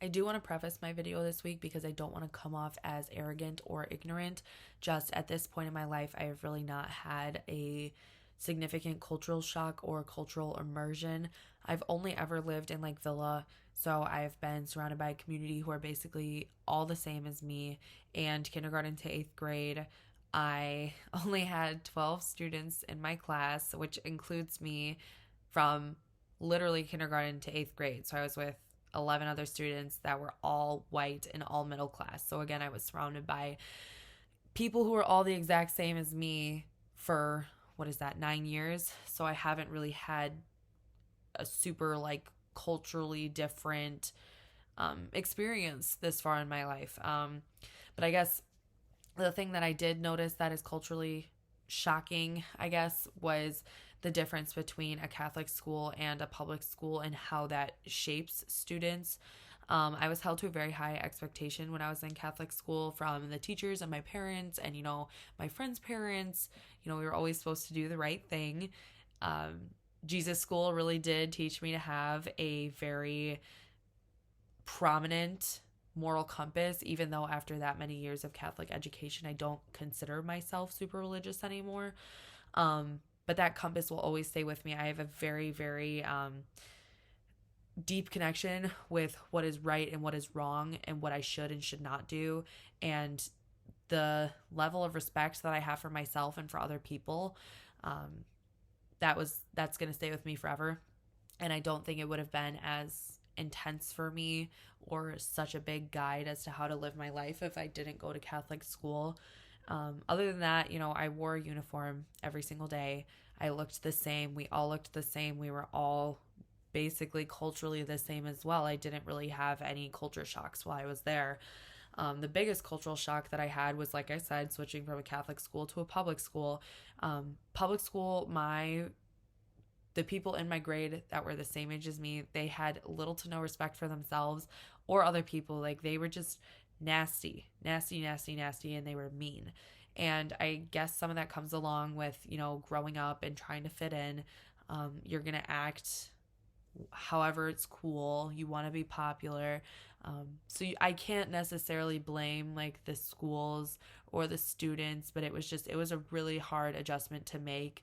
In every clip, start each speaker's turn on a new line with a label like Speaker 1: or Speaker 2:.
Speaker 1: I do want to preface my video this week because I don't want to come off as arrogant or ignorant. Just at this point in my life, I have really not had a significant cultural shock or cultural immersion. I've only ever lived in like Villa, so I've been surrounded by a community who are basically all the same as me. And kindergarten to eighth grade, I only had 12 students in my class, which includes me from literally kindergarten to eighth grade. So I was with 11 other students that were all white and all middle class. So again, I was surrounded by people who were all the exact same as me for what is that, 9 years. So I haven't really had a super like culturally different experience this far in my life. But I guess the thing that I did notice that is culturally shocking, I guess, was the difference between a Catholic school and a public school and how that shapes students. I was held to a very high expectation when I was in Catholic school from the teachers and my parents and, my friends' parents. We were always supposed to do the right thing. Jesus School really did teach me to have a very prominent moral compass, even though after that many years of Catholic education, I don't consider myself super religious anymore. But that compass will always stay with me. I have a very, very deep connection with what is right and what is wrong and what I should and should not do. And the level of respect that I have for myself and for other people, that's going to stay with me forever. And I don't think it would have been as intense for me or such a big guide as to how to live my life if I didn't go to Catholic school. Other than that, I wore a uniform every single day. I looked the same. We all looked the same. We were all basically culturally the same as well. I didn't really have any culture shocks while I was there. The biggest cultural shock that I had was, like I said, switching from a Catholic school to a public school. Public school, the people in my grade that were the same age as me, they had little to no respect for themselves or other people. Like, they were just nasty, nasty, nasty, nasty, and they were mean. And I guess some of that comes along with, growing up and trying to fit in. You're going to act however it's cool. You want to be popular. I can't necessarily blame like the schools or the students, but it was a really hard adjustment to make.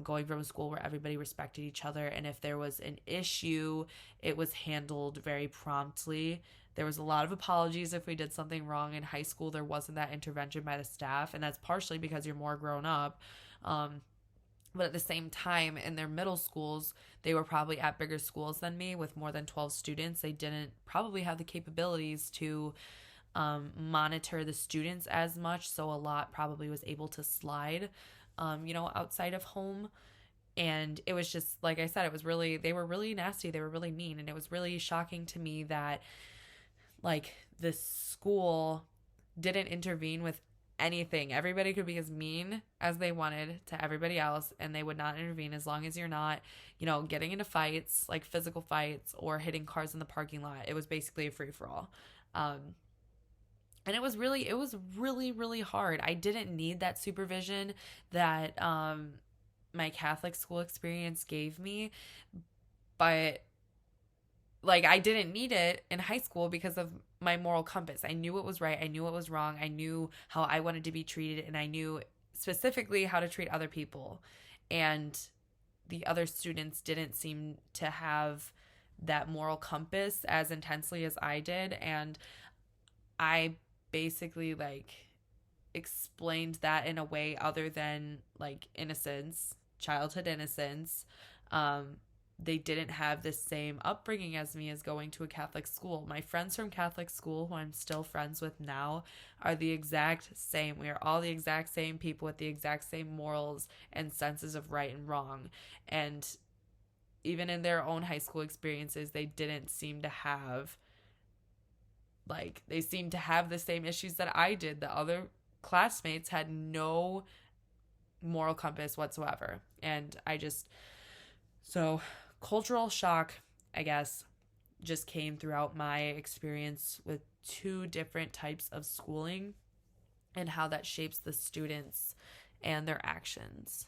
Speaker 1: Going from a school where everybody respected each other, and if there was an issue, it was handled very promptly. There was a lot of apologies if we did something wrong. In high school, there wasn't that intervention by the staff, and that's partially because you're more grown up. But at the same time, in their middle schools, they were probably at bigger schools than me with more than 12 students. They didn't probably have the capabilities to monitor the students as much, so a lot probably was able to slide outside of home. And it was just, like I said, they were really nasty. They were really mean. And it was really shocking to me that, like, the school didn't intervene with anything. Everybody could be as mean as they wanted to everybody else, and they would not intervene as long as you're not, getting into fights, like physical fights or hitting cars in the parking lot. It was basically a free-for-all. And it was really, really hard. I didn't need that supervision that my Catholic school experience gave me. But, like, I didn't need it in high school because of my moral compass. I knew what was right. I knew what was wrong. I knew how I wanted to be treated. And I knew specifically how to treat other people. And the other students didn't seem to have that moral compass as intensely as I did. And I basically like explained that in a way other than like innocence, childhood innocence. They didn't have the same upbringing as me as going to a Catholic school. My friends from Catholic school, who I'm still friends with now, are the exact same. We are all the exact same people with the exact same morals and senses of right and wrong. And even in their own high school experiences, they didn't seem to have they seemed to have the same issues that I did. The other classmates had no moral compass whatsoever. And so cultural shock, I guess, just came throughout my experience with two different types of schooling and how that shapes the students and their actions.